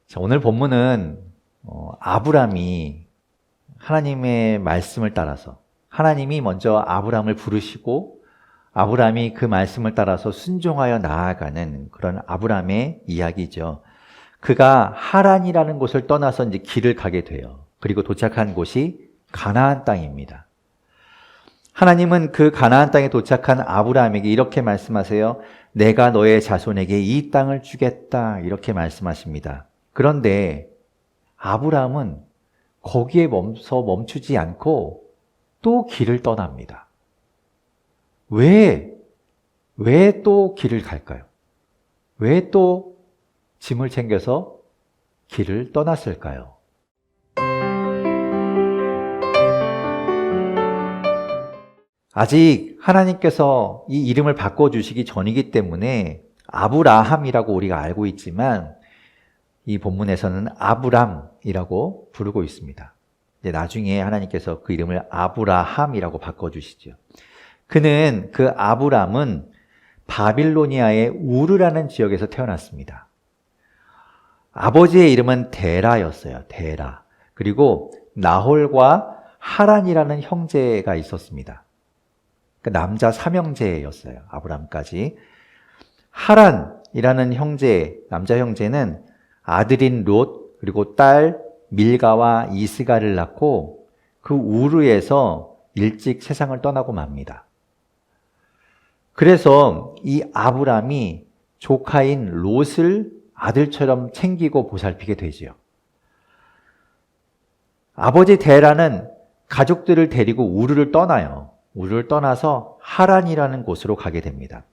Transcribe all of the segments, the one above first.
자, 오늘 본문은 아브람이 하나님의 말씀을 따라서 하나님이 먼저 아브람을 부르시고 아브람이 그 말씀을 따라서 순종하여 나아가는 그런 아브람의 이야기죠. 그가 하란이라는 곳을 떠나서 이제 길을 가게 돼요. 그리고 도착한 곳이 가나안 땅입니다. 하나님은 그 가나안 땅에 도착한 아브람에게 이렇게 말씀하세요. 내가 너의 자손에게 이 땅을 주겠다. 이렇게 말씀하십니다. 그런데 아브람은 거기에 멈추지 않고 또 길을 떠납니다. 왜 또 길을 갈까요? 왜 또 짐을 챙겨서 길을 떠났을까요? 아직 하나님께서 이 이름을 바꿔주시기 전이기 때문에 아브라함이라고 우리가 알고 있지만 이 본문에서는 아브람이라고 부르고 있습니다. 이제 나중에 하나님께서 그 이름을 아브라함이라고 바꿔주시죠. 그 아브람은 바빌로니아의 우르라는 지역에서 태어났습니다. 아버지의 이름은 데라였어요. 데라. 그리고 나홀과 하란이라는 형제가 있었습니다. 남자 삼형제였어요. 아브람까지. 하란이라는 남자 형제는 아들인 롯 그리고 딸 밀가와 이스가를 낳고 그 우르에서 일찍 세상을 떠나고 맙니다. 그래서 이 아브람이 조카인 롯을 아들처럼 챙기고 보살피게 되지요. 아버지 데라는 가족들을 데리고 우르를 떠나요. 우르를 떠나서 하란이라는 곳으로 가게 됩니다.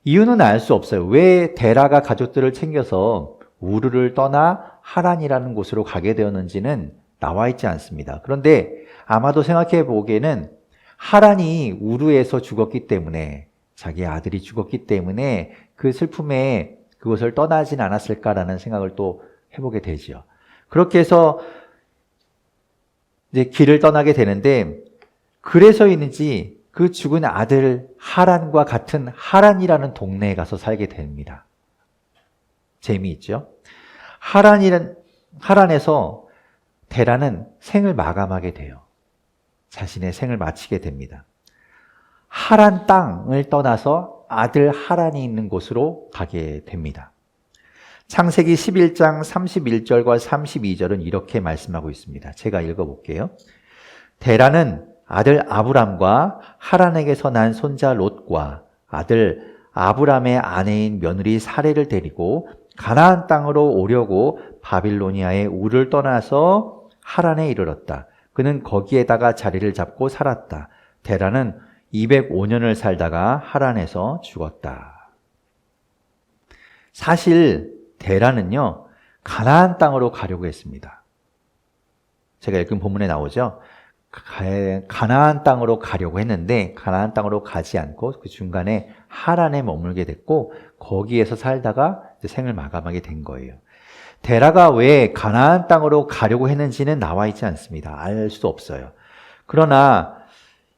이유는 알 수 없어요. 왜 데라가 가족들을 챙겨서 우르를 떠나 하란이라는 곳으로 가게 되었는지는 나와 있지 않습니다. 그런데 아마도 생각해 보기에는 하란이 우르에서 죽었기 때문에 자기 아들이 죽었기 때문에 그 슬픔에 그곳을 떠나진 않았을까라는 생각을 또 해보게 되죠. 그렇게 해서 이제 길을 떠나게 되는데 그래서인지 그 죽은 아들 하란과 같은 하란이라는 동네에 가서 살게 됩니다. 재미있죠? 하란에서 데라는 생을 마감하게 돼요. 자신의 생을 마치게 됩니다. 하란 땅을 떠나서 아들 하란이 있는 곳으로 가게 됩니다. 창세기 11장 31절과 32절은 이렇게 말씀하고 있습니다. 제가 읽어볼게요. 데라는 아들 아브람과 하란에게서 난 손자 롯과 아들 아브람의 아내인 며느리 사레를 데리고 가나안 땅으로 오려고 바빌로니아의 우를 떠나서 하란에 이르렀다. 그는 거기에다가 자리를 잡고 살았다. 데라는 205년을 살다가 하란에서 죽었다. 사실 데라는요, 가나안 땅으로 가려고 했습니다. 제가 읽은 본문에 나오죠. 가나안 땅으로 가려고 했는데 가나안 땅으로 가지 않고 그 중간에 하란에 머물게 됐고 거기에서 살다가 생을 마감하게 된 거예요. 데라가 왜 가나안 땅으로 가려고 했는지는 나와 있지 않습니다. 알 수 없어요. 그러나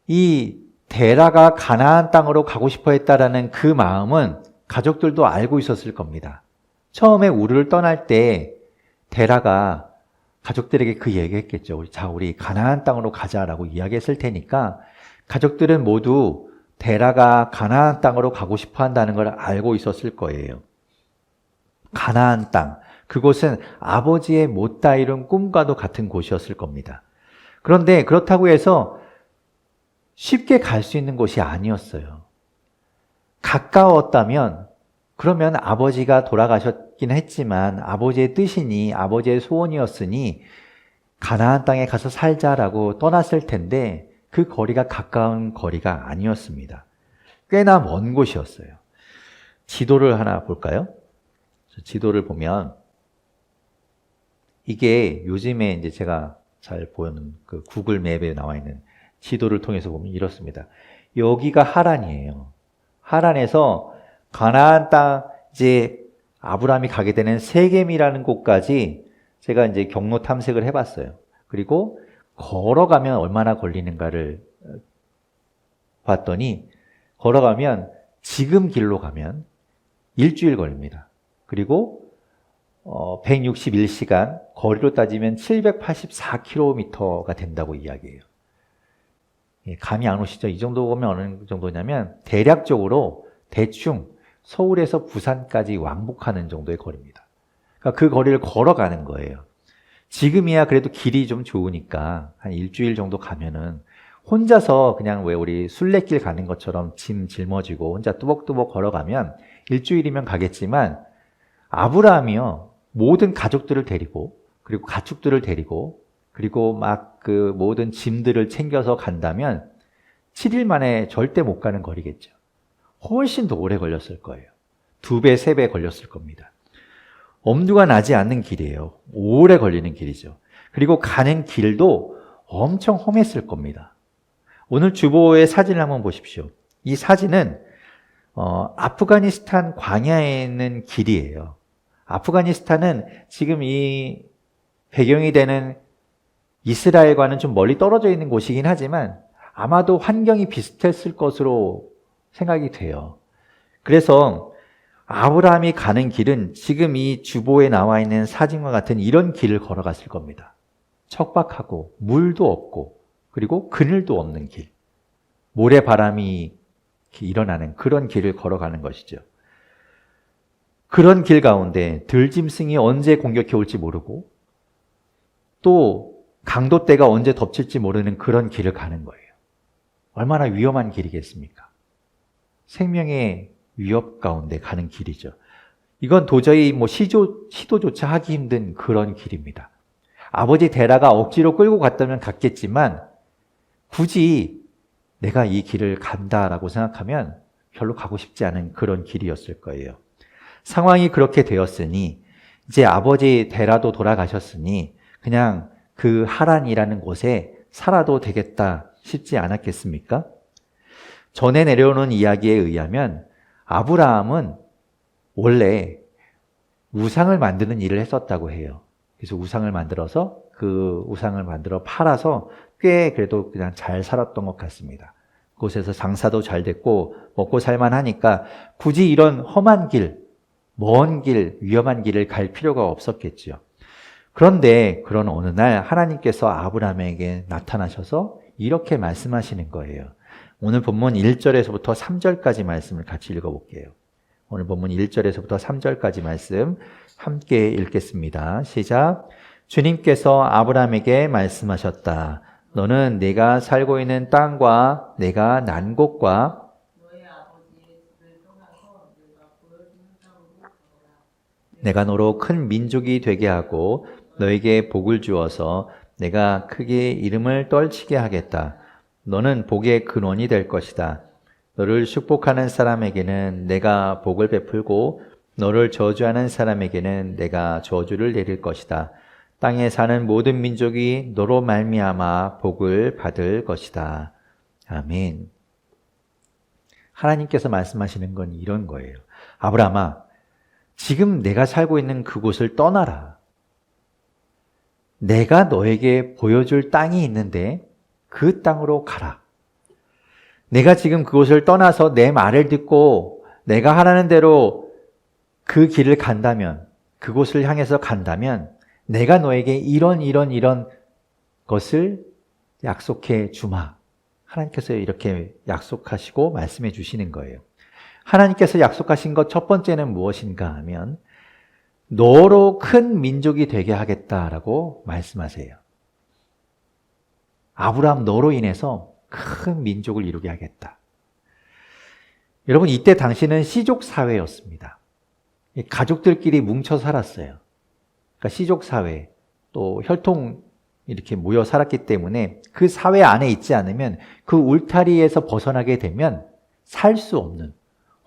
이 데라가 가나안 땅으로 가고 싶어 했다라는 그 마음은 가족들도 알고 있었을 겁니다. 처음에 우르를 떠날 때 데라가 가족들에게 그 얘기했겠죠. 우리 가나안 땅으로 가자라고 이야기했을 테니까 가족들은 모두 데라가 가나안 땅으로 가고 싶어 한다는 걸 알고 있었을 거예요. 가나안 땅, 그곳은 아버지의 못다 이룬 꿈과도 같은 곳이었을 겁니다. 그런데 그렇다고 해서 쉽게 갈 수 있는 곳이 아니었어요. 가까웠다면 그러면 아버지가 돌아가셨긴 했지만 아버지의 뜻이니 아버지의 소원이었으니 가나안 땅에 가서 살자라고 떠났을 텐데 그 거리가 가까운 거리가 아니었습니다. 꽤나 먼 곳이었어요. 지도를 하나 볼까요? 지도를 보면 이게 요즘에 이제 제가 잘 보는 그 구글 맵에 나와 있는 지도를 통해서 보면 이렇습니다. 여기가 하란이에요. 하란에서 가나안 땅 이제 아브람이 가게 되는 세겜이라는 곳까지 제가 이제 경로 탐색을 해봤어요. 그리고 걸어가면 얼마나 걸리는가를 봤더니 걸어가면 지금 길로 가면 일주일 걸립니다. 그리고 161시간, 거리로 따지면 784km가 된다고 이야기해요. 감이 안 오시죠? 이 정도면 어느 정도냐면 대략적으로 대충 서울에서 부산까지 왕복하는 정도의 거리입니다. 그러니까 그 거리를 걸어가는 거예요. 지금이야 그래도 길이 좀 좋으니까 한 일주일 정도 가면은 혼자서 그냥 왜 우리 순례길 가는 것처럼 짐 짊어지고 혼자 뚜벅뚜벅 걸어가면 일주일이면 가겠지만 아브라함이요 모든 가족들을 데리고 그리고 가축들을 데리고 그리고 막 그 모든 짐들을 챙겨서 간다면 7일 만에 절대 못 가는 거리겠죠. 훨씬 더 오래 걸렸을 거예요. 2배, 3배 걸렸을 겁니다. 엄두가 나지 않는 길이에요. 오래 걸리는 길이죠. 그리고 가는 길도 엄청 험했을 겁니다. 오늘 주보의 사진을 한번 보십시오. 이 사진은 아프가니스탄 광야에 있는 길이에요. 아프가니스탄은 지금 이 배경이 되는 이스라엘과는 좀 멀리 떨어져 있는 곳이긴 하지만 아마도 환경이 비슷했을 것으로 생각이 돼요. 그래서 아브라함이 가는 길은 지금 이 주보에 나와 있는 사진과 같은 이런 길을 걸어갔을 겁니다. 척박하고 물도 없고 그리고 그늘도 없는 길. 모래바람이 일어나는 그런 길을 걸어가는 것이죠. 그런 길 가운데 들짐승이 언제 공격해 올지 모르고 또 강도대가 언제 덮칠지 모르는 그런 길을 가는 거예요. 얼마나 위험한 길이겠습니까? 생명의 위협 가운데 가는 길이죠. 이건 도저히 시도조차 하기 힘든 그런 길입니다. 아버지 데라가 억지로 끌고 갔다면 갔겠지만 굳이 내가 이 길을 간다라고 생각하면 별로 가고 싶지 않은 그런 길이었을 거예요. 상황이 그렇게 되었으니 이제 아버지 데라도 돌아가셨으니 그냥 그 하란이라는 곳에 살아도 되겠다 싶지 않았겠습니까? 전에 내려오는 이야기에 의하면 아브라함은 원래 우상을 만드는 일을 했었다고 해요. 그래서 우상을 만들어서 그 우상을 만들어 팔아서 꽤 그래도 그냥 잘 살았던 것 같습니다. 그곳에서 장사도 잘 됐고 먹고 살만하니까 굳이 이런 험한 길, 먼 길, 위험한 길을 갈 필요가 없었겠죠. 그런데 그런 어느 날 하나님께서 아브라함에게 나타나셔서 이렇게 말씀하시는 거예요. 오늘 본문 1절에서부터 3절까지 말씀을 같이 읽어볼게요. 오늘 본문 1절에서부터 3절까지 말씀 함께 읽겠습니다. 시작. 주님께서 아브라함에게 말씀하셨다. 너는 내가 살고 있는 땅과 내가 난 곳과 너의 아버지의 집을 떠나서 내가 보여주는 땅으로 가거라. 내가 너로 큰 민족이 되게 하고 너에게 복을 주어서 내가 크게 이름을 떨치게 하겠다. 너는 복의 근원이 될 것이다. 너를 축복하는 사람에게는 내가 복을 베풀고 너를 저주하는 사람에게는 내가 저주를 내릴 것이다. 땅에 사는 모든 민족이 너로 말미암아 복을 받을 것이다. 아멘. 하나님께서 말씀하시는 건 이런 거예요. 아브라함아, 지금 내가 살고 있는 그곳을 떠나라. 내가 너에게 보여줄 땅이 있는데 그 땅으로 가라. 내가 지금 그곳을 떠나서 내 말을 듣고 내가 하라는 대로 그 길을 간다면, 그곳을 향해서 간다면 내가 너에게 이런 것을 약속해 주마. 하나님께서 이렇게 약속하시고 말씀해 주시는 거예요. 하나님께서 약속하신 것 첫 번째는 무엇인가 하면 너로 큰 민족이 되게 하겠다라고 말씀하세요. 아브라함 너로 인해서 큰 민족을 이루게 하겠다. 여러분, 이때 당시는 시족 사회였습니다. 가족들끼리 뭉쳐 살았어요. 그러니까 시족 사회, 또 혈통 이렇게 모여 살았기 때문에 그 사회 안에 있지 않으면 그 울타리에서 벗어나게 되면 살 수 없는,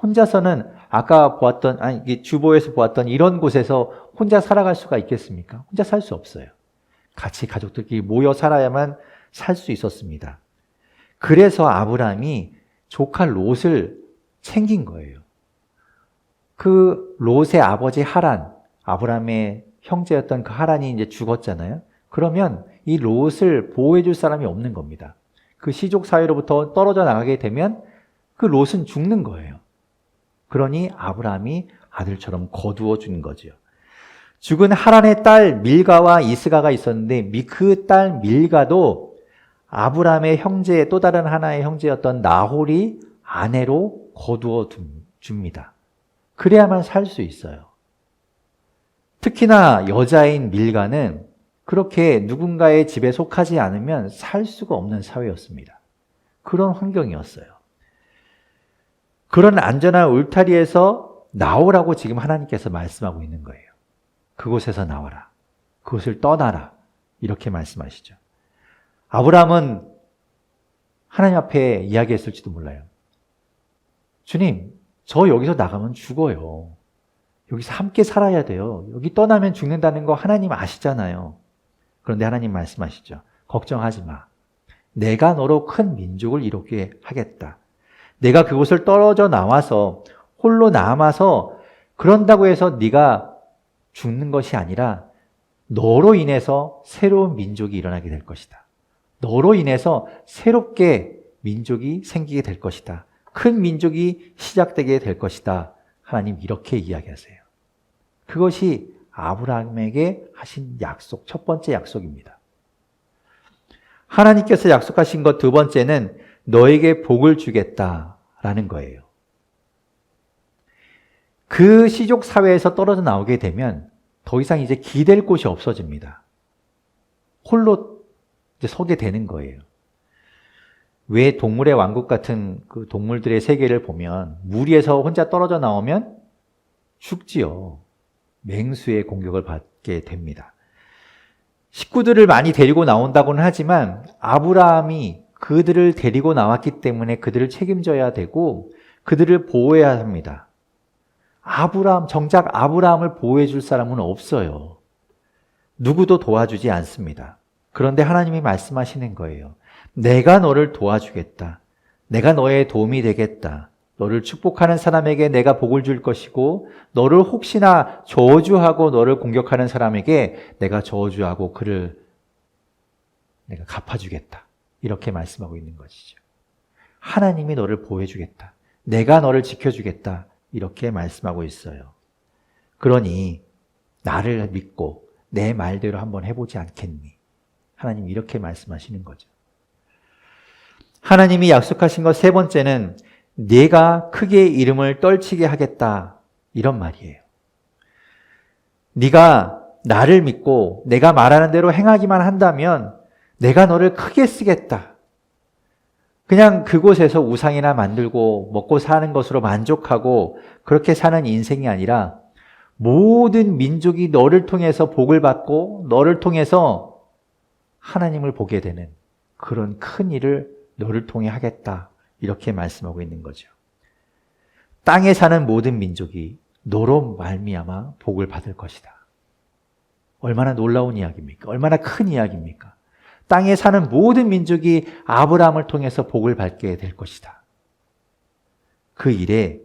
혼자서는 아까 보았던, 주보에서 보았던 이런 곳에서 혼자 살아갈 수가 있겠습니까? 혼자 살 수 없어요. 같이 가족들끼리 모여 살아야만 살 수 있었습니다. 그래서 아브라함이 조카 롯을 챙긴 거예요. 그 롯의 아버지 하란, 아브라함의 형제였던 그 하란이 이제 죽었잖아요. 그러면 이 롯을 보호해 줄 사람이 없는 겁니다. 그 시족 사회로부터 떨어져 나가게 되면 그 롯은 죽는 거예요. 그러니 아브라함이 아들처럼 거두어 준 거죠. 죽은 하란의 딸 밀가와 이스가가 있었는데 그 딸 밀가도 아브라함의 형제, 또 다른 하나의 형제였던 나홀이 아내로 거두어 줍니다. 그래야만 살 수 있어요. 특히나 여자인 밀가는 그렇게 누군가의 집에 속하지 않으면 살 수가 없는 사회였습니다. 그런 환경이었어요. 그런 안전한 울타리에서 나오라고 지금 하나님께서 말씀하고 있는 거예요. 그곳에서 나와라. 그곳을 떠나라. 이렇게 말씀하시죠. 아브라함은 하나님 앞에 이야기했을지도 몰라요. 주님, 저 여기서 나가면 죽어요. 여기서 함께 살아야 돼요. 여기 떠나면 죽는다는 거 하나님 아시잖아요. 그런데 하나님 말씀하시죠. 걱정하지 마. 내가 너로 큰 민족을 이루게 하겠다. 내가 그곳을 떨어져 나와서 홀로 남아서 그런다고 해서 네가 죽는 것이 아니라 너로 인해서 새로운 민족이 일어나게 될 것이다. 너로 인해서 새롭게 민족이 생기게 될 것이다. 큰 민족이 시작되게 될 것이다. 하나님 이렇게 이야기하세요. 그것이 아브라함에게 하신 약속, 첫 번째 약속입니다. 하나님께서 약속하신 것 두 번째는 너에게 복을 주겠다라는 거예요. 그 시족 사회에서 떨어져 나오게 되면 더 이상 이제 기댈 곳이 없어집니다. 홀로 이제 서게 되는 거예요. 왜 동물의 왕국 같은 그 동물들의 세계를 보면 무리에서 혼자 떨어져 나오면 죽지요. 맹수의 공격을 받게 됩니다. 식구들을 많이 데리고 나온다고는 하지만 아브라함이 그들을 데리고 나왔기 때문에 그들을 책임져야 되고 그들을 보호해야 합니다. 정작 아브라함을 보호해 줄 사람은 없어요. 누구도 도와주지 않습니다. 그런데 하나님이 말씀하시는 거예요. 내가 너를 도와주겠다. 내가 너의 도움이 되겠다. 너를 축복하는 사람에게 내가 복을 줄 것이고 너를 혹시나 저주하고 너를 공격하는 사람에게 내가 저주하고 그를 내가 갚아주겠다. 이렇게 말씀하고 있는 것이죠. 하나님이 너를 보호해주겠다. 내가 너를 지켜주겠다. 이렇게 말씀하고 있어요. 그러니 나를 믿고 내 말대로 한번 해보지 않겠니? 하나님 이렇게 말씀하시는 거죠. 하나님이 약속하신 것 세 번째는 네가 크게 이름을 떨치게 하겠다. 이런 말이에요. 네가 나를 믿고 내가 말하는 대로 행하기만 한다면 내가 너를 크게 쓰겠다. 그냥 그곳에서 우상이나 만들고 먹고 사는 것으로 만족하고 그렇게 사는 인생이 아니라 모든 민족이 너를 통해서 복을 받고 너를 통해서 하나님을 보게 되는 그런 큰 일을 너를 통해 하겠다. 이렇게 말씀하고 있는 거죠. 땅에 사는 모든 민족이 너로 말미암아 복을 받을 것이다. 얼마나 놀라운 이야기입니까? 얼마나 큰 이야기입니까? 땅에 사는 모든 민족이 아브라함을 통해서 복을 받게 될 것이다. 그 일에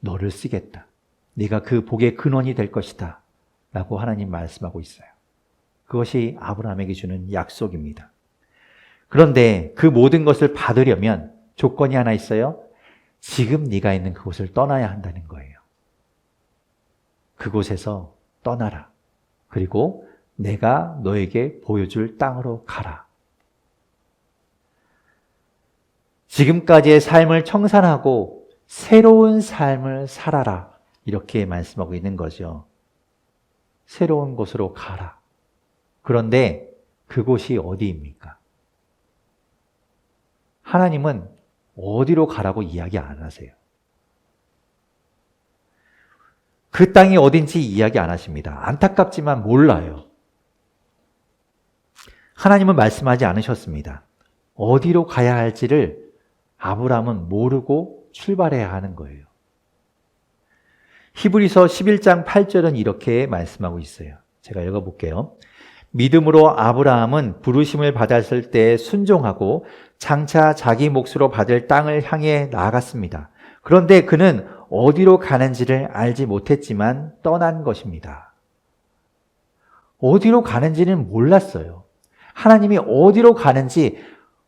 너를 쓰겠다. 네가 그 복의 근원이 될 것이다. 라고 하나님 말씀하고 있어요. 그것이 아브라함에게 주는 약속입니다. 그런데 그 모든 것을 받으려면 조건이 하나 있어요. 지금 네가 있는 그곳을 떠나야 한다는 거예요. 그곳에서 떠나라. 그리고 내가 너에게 보여줄 땅으로 가라. 지금까지의 삶을 청산하고 새로운 삶을 살아라. 이렇게 말씀하고 있는 거죠. 새로운 곳으로 가라. 그런데 그곳이 어디입니까? 하나님은 어디로 가라고 이야기 안 하세요. 그 땅이 어딘지 이야기 안 하십니다. 안타깝지만 몰라요. 하나님은 말씀하지 않으셨습니다. 어디로 가야 할지를 아브라함은 모르고 출발해야 하는 거예요. 히브리서 11장 8절은 이렇게 말씀하고 있어요. 제가 읽어볼게요. 믿음으로 아브라함은 부르심을 받았을 때 순종하고 장차 자기 몫으로 받을 땅을 향해 나아갔습니다. 그런데 그는 어디로 가는지를 알지 못했지만 떠난 것입니다. 어디로 가는지는 몰랐어요. 하나님이 어디로 가는지,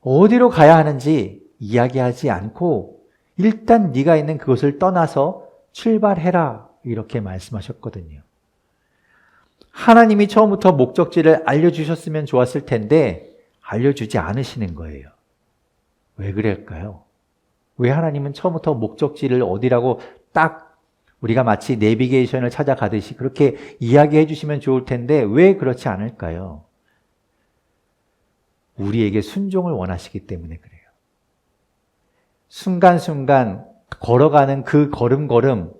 어디로 가야 하는지 이야기하지 않고 일단 네가 있는 그곳을 떠나서 출발해라 이렇게 말씀하셨거든요. 하나님이 처음부터 목적지를 알려주셨으면 좋았을 텐데 알려주지 않으시는 거예요. 왜 그럴까요? 왜 하나님은 처음부터 목적지를 어디라고 딱 우리가 마치 내비게이션을 찾아가듯이 그렇게 이야기해 주시면 좋을 텐데 왜 그렇지 않을까요? 우리에게 순종을 원하시기 때문에 그래요. 순간순간 걸어가는 그 걸음걸음,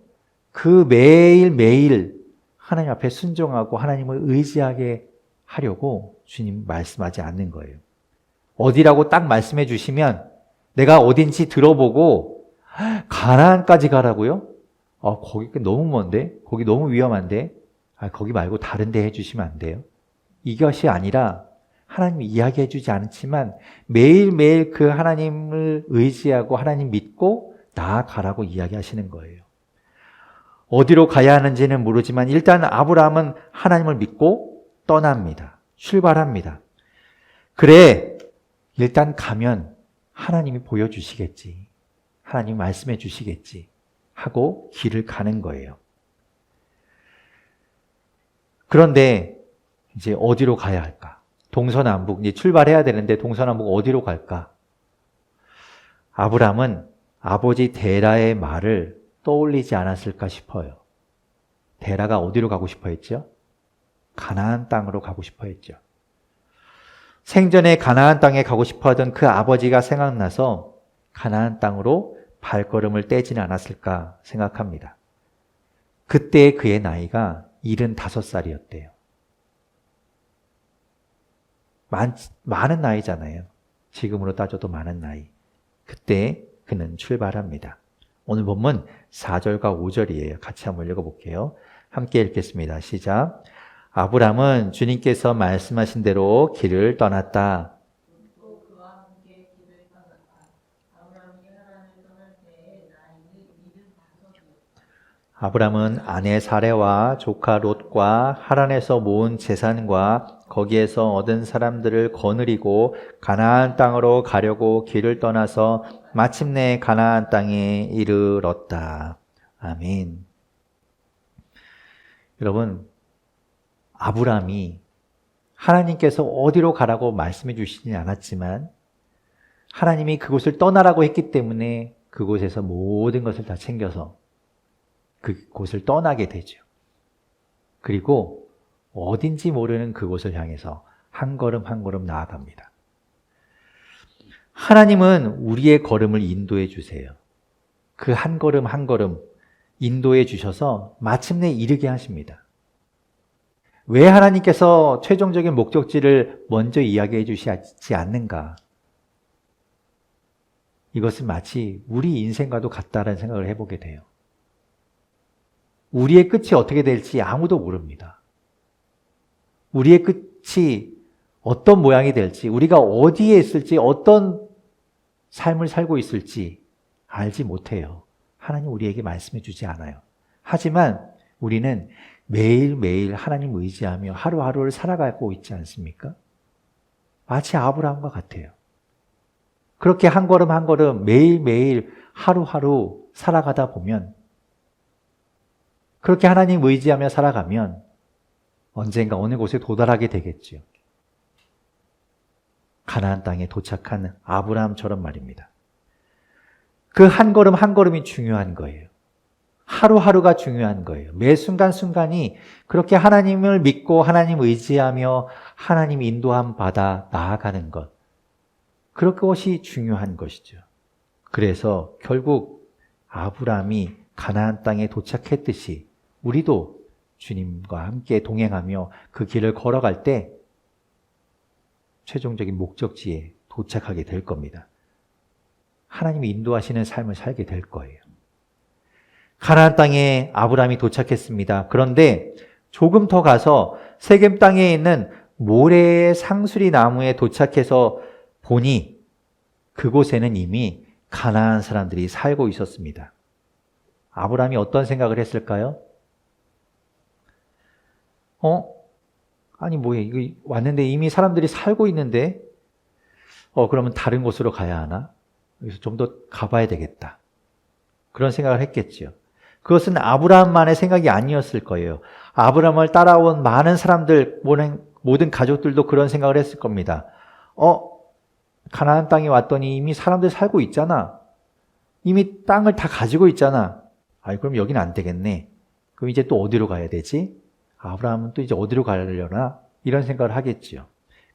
그 매일매일 하나님 앞에 순종하고 하나님을 의지하게 하려고 주님 말씀하지 않는 거예요. 어디라고 딱 말씀해 주시면 내가 어딘지 들어보고 가나안까지 가라고요? 거기 너무 먼데? 거기 너무 위험한데? 거기 말고 다른 데 해주시면 안 돼요? 이것이 아니라 하나님이 이야기해 주지 않지만 매일매일 그 하나님을 의지하고 하나님 믿고 나아가라고 이야기하시는 거예요. 어디로 가야 하는지는 모르지만 일단 아브라함은 하나님을 믿고 떠납니다. 출발합니다. 그래, 일단 가면 하나님이 보여주시겠지. 하나님 말씀해 주시겠지. 하고 길을 가는 거예요. 그런데 이제 어디로 가야 할까? 동서남북, 이제 출발해야 되는데 동서남북 어디로 갈까? 아브라함은 아버지 데라의 말을 떠올리지 않았을까 싶어요. 데라가 어디로 가고 싶어 했죠? 가나안 땅으로 가고 싶어 했죠. 생전에 가나안 땅에 가고 싶어 하던 그 아버지가 생각나서 가나안 땅으로 발걸음을 떼지는 않았을까 생각합니다. 그때 그의 나이가 75살이었대요. 많은 나이잖아요. 지금으로 따져도 많은 나이. 그때 그는 출발합니다. 오늘 본문 4절과 5절이에요. 같이 한번 읽어볼게요. 함께 읽겠습니다. 시작. 아브람은 주님께서 말씀하신 대로 길을 떠났다. 또 그와 함께 길을 떠났다. 아브라함이 하란을 떠날 때에 나이는 75이었다. 아브람은 아내 사레와 조카 롯과 하란에서 모은 재산과 거기에서 얻은 사람들을 거느리고 가나안 땅으로 가려고 길을 떠나서 마침내 가나안 땅에 이르렀다. 아멘. 여러분, 아브람이 하나님께서 어디로 가라고 말씀해 주시지 않았지만 하나님이 그곳을 떠나라고 했기 때문에 그곳에서 모든 것을 다 챙겨서 그곳을 떠나게 되죠. 그리고 어딘지 모르는 그곳을 향해서 한 걸음 한 걸음 나아갑니다. 하나님은 우리의 걸음을 인도해 주세요. 그 한 걸음 한 걸음 인도해 주셔서 마침내 이르게 하십니다. 왜 하나님께서 최종적인 목적지를 먼저 이야기해 주시지 않는가? 이것은 마치 우리 인생과도 같다라는 생각을 해보게 돼요. 우리의 끝이 어떻게 될지 아무도 모릅니다. 우리의 끝이 어떤 모양이 될지, 우리가 어디에 있을지, 어떤 삶을 살고 있을지 알지 못해요. 하나님 우리에게 말씀해 주지 않아요. 하지만 우리는 매일매일 하나님 의지하며 하루하루를 살아가고 있지 않습니까? 마치 아브라함과 같아요. 그렇게 한 걸음 한 걸음 매일매일 하루하루 살아가다 보면, 그렇게 하나님 의지하며 살아가면 언젠가 어느 곳에 도달하게 되겠지요. 가나안 땅에 도착한 아브라함처럼 말입니다. 그 한 걸음 한 걸음이 중요한 거예요. 하루하루가 중요한 거예요. 매 순간순간이 그렇게 하나님을 믿고 하나님 의지하며 하나님 인도함 받아 나아가는 것. 그것이 중요한 것이죠. 그래서 결국 아브라함이 가나안 땅에 도착했듯이 우리도 주님과 함께 동행하며 그 길을 걸어갈 때 최종적인 목적지에 도착하게 될 겁니다. 하나님이 인도하시는 삶을 살게 될 거예요. 가나안 땅에 아브라함이 도착했습니다. 그런데 조금 더 가서 세겜 땅에 있는 모래의 상수리 나무에 도착해서 보니 그곳에는 이미 가나안 사람들이 살고 있었습니다. 아브라함이 어떤 생각을 했을까요? 아니 뭐야, 이거 왔는데 이미 사람들이 살고 있는데 그러면 다른 곳으로 가야 하나? 여기서 좀 더 가봐야 되겠다. 그런 생각을 했겠죠. 그것은 아브라함만의 생각이 아니었을 거예요. 아브라함을 따라온 많은 사람들, 모든 가족들도 그런 생각을 했을 겁니다. 가나안 땅에 왔더니 이미 사람들 살고 있잖아. 이미 땅을 다 가지고 있잖아. 그럼 여기는 안 되겠네. 그럼 이제 또 어디로 가야 되지? 아브라함은 또 이제 어디로 가려나? 이런 생각을 하겠지요.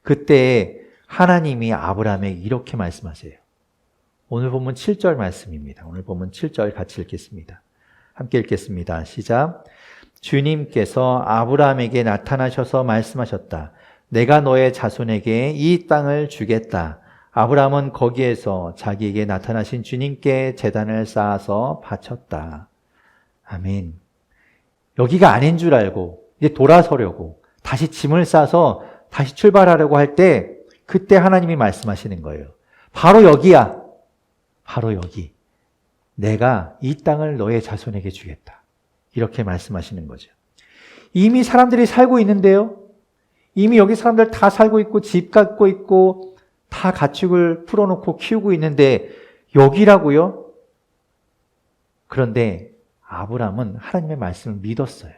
그때 하나님이 아브라함에게 이렇게 말씀하세요. 오늘 본문 7절 말씀입니다. 오늘 본문 7절 같이 읽겠습니다. 함께 읽겠습니다. 시작. 주님께서 아브라함에게 나타나셔서 말씀하셨다. 내가 너의 자손에게 이 땅을 주겠다. 아브라함은 거기에서 자기에게 나타나신 주님께 제단을 쌓아서 바쳤다. 아멘. 여기가 아닌 줄 알고 이제 돌아서려고 다시 짐을 싸서 다시 출발하려고 할 때 그때 하나님이 말씀하시는 거예요. 바로 여기야. 바로 여기. 내가 이 땅을 너의 자손에게 주겠다. 이렇게 말씀하시는 거죠. 이미 사람들이 살고 있는데요. 이미 여기 사람들 다 살고 있고 집 갖고 있고 다 가축을 풀어놓고 키우고 있는데 여기라고요? 그런데 아브라함은 하나님의 말씀을 믿었어요.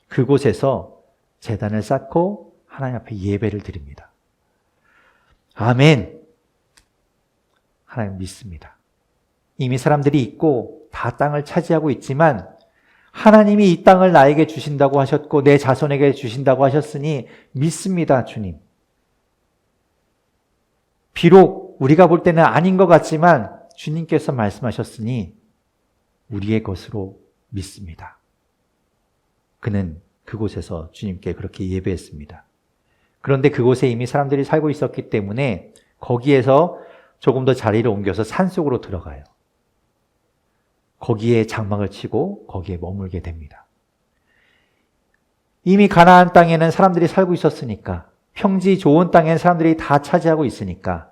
그곳에서 제단을 쌓고 하나님 앞에 예배를 드립니다. 아멘. 하나님 믿습니다. 이미 사람들이 있고 다 땅을 차지하고 있지만 하나님이 이 땅을 나에게 주신다고 하셨고 내 자손에게 주신다고 하셨으니 믿습니다, 주님. 비록 우리가 볼 때는 아닌 것 같지만 주님께서 말씀하셨으니 우리의 것으로 믿습니다. 그는 그곳에서 주님께 그렇게 예배했습니다. 그런데 그곳에 이미 사람들이 살고 있었기 때문에 거기에서 조금 더 자리를 옮겨서 산속으로 들어가요. 거기에 장막을 치고 거기에 머물게 됩니다. 이미 가나안 땅에는 사람들이 살고 있었으니까 평지 좋은 땅에는 사람들이 다 차지하고 있으니까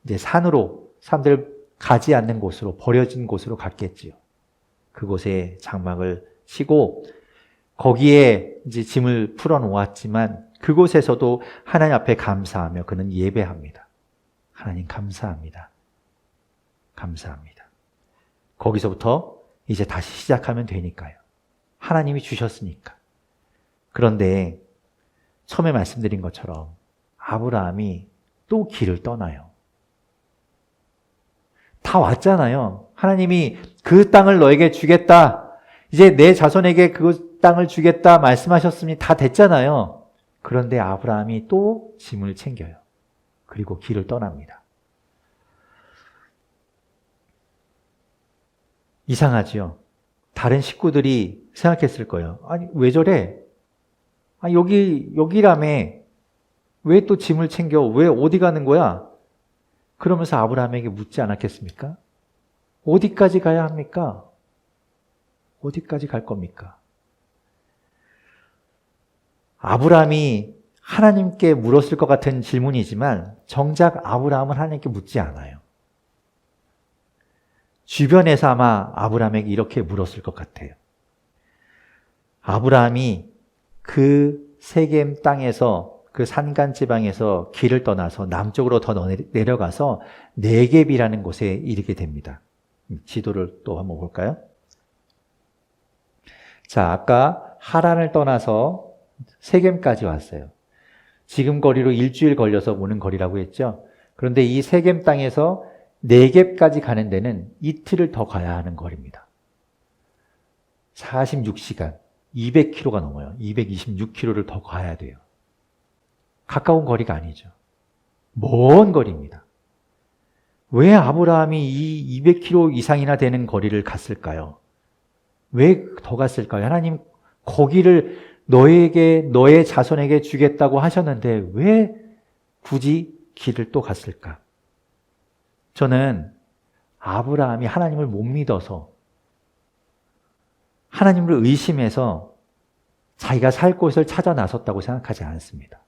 이제 산으로 사람들 가지 않는 곳으로 버려진 곳으로 갔겠지요. 그곳에 장막을 치고 거기에 이제 짐을 풀어 놓았지만 그곳에서도 하나님 앞에 감사하며 그는 예배합니다. 하나님 감사합니다. 감사합니다. 거기서부터 이제 다시 시작하면 되니까요. 하나님이 주셨으니까. 그런데 처음에 말씀드린 것처럼 아브라함이 또 길을 떠나요. 다 왔잖아요. 하나님이 그 땅을 너에게 주겠다. 이제 내 자손에게 그 땅을 주겠다 말씀하셨으니 다 됐잖아요. 그런데 아브라함이 또 짐을 챙겨요. 그리고 길을 떠납니다. 이상하지요? 다른 식구들이 생각했을 거예요. 아니, 왜 저래? 여기라며. 왜 또 짐을 챙겨? 왜 어디 가는 거야? 그러면서 아브라함에게 묻지 않았겠습니까? 어디까지 가야 합니까? 어디까지 갈 겁니까? 아브라함이 하나님께 물었을 것 같은 질문이지만 정작 아브라함은 하나님께 묻지 않아요. 주변에서 아마 아브라함에게 이렇게 물었을 것 같아요. 아브라함이 그 세겜 땅에서 그 산간 지방에서 길을 떠나서 남쪽으로 더 내려가서 네겝이라는 곳에 이르게 됩니다. 지도를 또 한번 볼까요? 자, 아까 하란을 떠나서 세겜까지 왔어요. 지금 거리로 일주일 걸려서 오는 거리라고 했죠. 그런데 이 세겜 땅에서 네겝까지 가는 데는 이틀을 더 가야 하는 거리입니다. 46시간, 200km가 넘어요. 226km를 더 가야 돼요. 가까운 거리가 아니죠. 먼 거리입니다. 왜 아브라함이 이 200km 이상이나 되는 거리를 갔을까요? 왜 더 갔을까요? 하나님 거기를 너에게, 너의 자손에게 주겠다고 하셨는데 왜 굳이 길을 또 갔을까? 저는 아브라함이 하나님을 못 믿어서 하나님을 의심해서 자기가 살 곳을 찾아 나섰다고 생각하지 않습니다.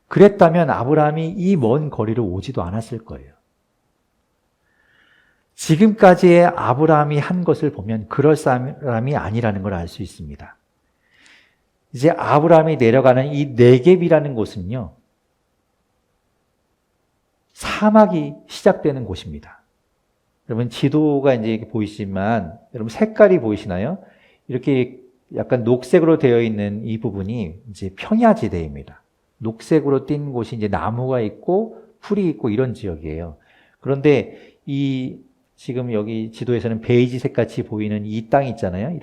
그랬다면 아브라함이 이 먼 거리를 오지도 않았을 거예요. 지금까지의 아브라함이 한 것을 보면 그럴 사람이 아니라는 걸 알 수 있습니다. 이제 아브라함이 내려가는 이 네겝이라는 곳은요, 사막이 시작되는 곳입니다. 여러분 지도가 이제 이렇게 보이시지만 여러분 색깔이 보이시나요? 이렇게 약간 녹색으로 되어 있는 이 부분이 이제 평야지대입니다. 녹색으로 띈 곳이 이제 나무가 있고 풀이 있고 이런 지역이에요. 그런데 이 지금 여기 지도에서는 베이지색 같이 보이는 이 땅 있잖아요.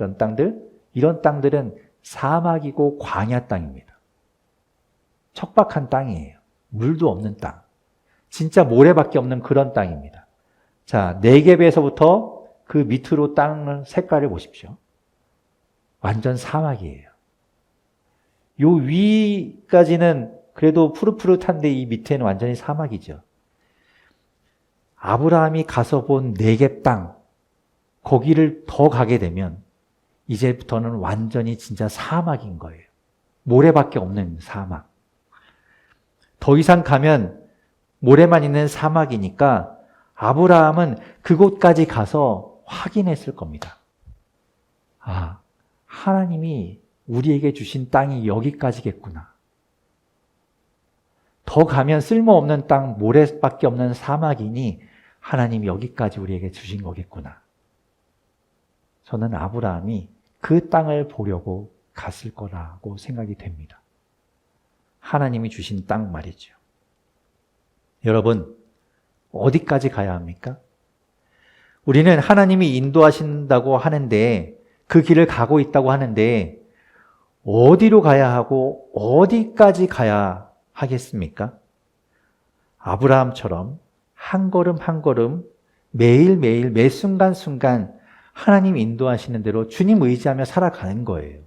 이런 땅들은 사막이고 광야 땅입니다. 척박한 땅이에요. 물도 없는 땅. 진짜 모래밖에 없는 그런 땅입니다. 자, 네겝에서부터 그 밑으로 땅 색깔을 보십시오. 완전 사막이에요. 요 위까지는 그래도 푸릇푸릇한데 이 밑에는 완전히 사막이죠. 아브라함이 가서 본 네겝 땅, 거기를 더 가게 되면 이제부터는 완전히 진짜 사막인 거예요. 모래밖에 없는 사막. 더 이상 가면 모래만 있는 사막이니까 아브라함은 그곳까지 가서 확인했을 겁니다. 아, 하나님이 우리에게 주신 땅이 여기까지겠구나. 더 가면 쓸모없는 땅, 모래밖에 없는 사막이니 하나님이 여기까지 우리에게 주신 거겠구나. 저는 아브라함이 그 땅을 보려고 갔을 거라고 생각이 됩니다. 하나님이 주신 땅 말이죠. 여러분, 어디까지 가야 합니까? 우리는 하나님이 인도하신다고 하는데 그 길을 가고 있다고 하는데 어디로 가야 하고 어디까지 가야 하겠습니까? 아브라함처럼 한 걸음 한 걸음 매일매일 매 순간순간 하나님 인도하시는 대로 주님 의지하며 살아가는 거예요.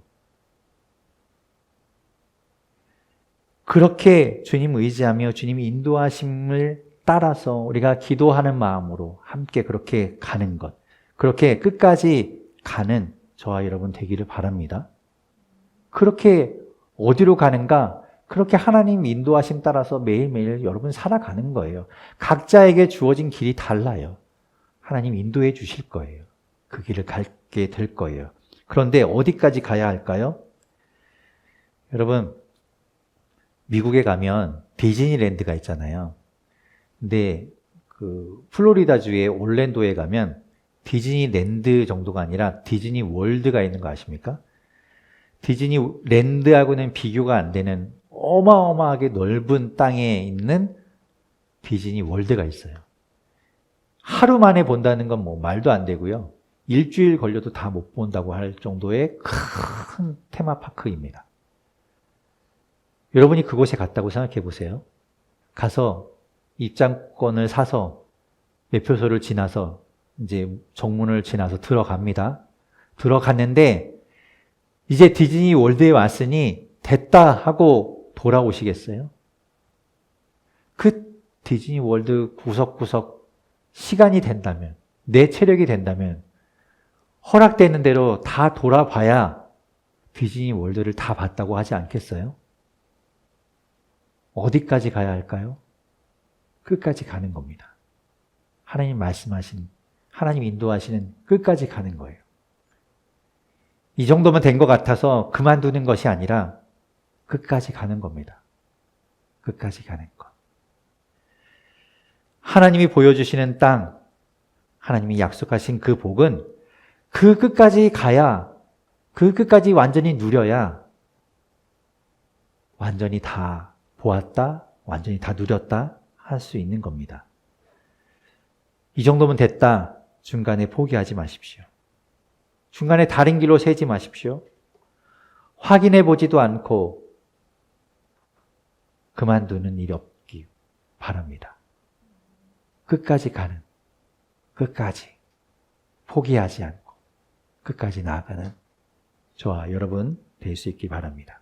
그렇게 주님 의지하며 주님이 인도하심을 따라서 우리가 기도하는 마음으로 함께 그렇게 가는 것, 그렇게 끝까지 가는 저와 여러분 되기를 바랍니다. 그렇게 어디로 가는가? 그렇게 하나님 인도하심 따라서 매일매일 여러분 살아가는 거예요. 각자에게 주어진 길이 달라요. 하나님 인도해 주실 거예요. 그 길을 가게 될 거예요. 그런데 어디까지 가야 할까요? 여러분, 미국에 가면 디즈니랜드가 있잖아요. 근데 그 플로리다주의 올랜도에 가면 디즈니랜드 정도가 아니라 디즈니 월드가 있는 거 아십니까? 디즈니랜드하고는 비교가 안 되는 어마어마하게 넓은 땅에 있는 디즈니 월드가 있어요. 하루 만에 본다는 건 뭐 말도 안 되고요. 일주일 걸려도 다 못 본다고 할 정도의 큰 테마파크입니다. 여러분이 그곳에 갔다고 생각해 보세요. 가서 입장권을 사서 매표소를 지나서 이제 정문을 지나서 들어갑니다. 들어갔는데 이제 디즈니 월드에 왔으니 됐다 하고 돌아오시겠어요? 그 디즈니 월드 구석구석 시간이 된다면, 내 체력이 된다면 허락되는 대로 다 돌아봐야 디즈니 월드를 다 봤다고 하지 않겠어요? 어디까지 가야 할까요? 끝까지 가는 겁니다. 하나님 말씀하신, 하나님 인도하시는 끝까지 가는 거예요. 이 정도면 된 것 같아서 그만두는 것이 아니라 끝까지 가는 겁니다. 끝까지 가는 것. 하나님이 보여주시는 땅, 하나님이 약속하신 그 복은 그 끝까지 가야, 그 끝까지 완전히 누려야 완전히 다 보았다, 완전히 다 누렸다 할 수 있는 겁니다. 이 정도면 됐다, 중간에 포기하지 마십시오. 중간에 다른 길로 새지 마십시오. 확인해 보지도 않고 그만두는 일이 없기 바랍니다. 끝까지 가는, 끝까지 포기하지 않고 끝까지 나아가는 저와 여러분 될 수 있기 바랍니다.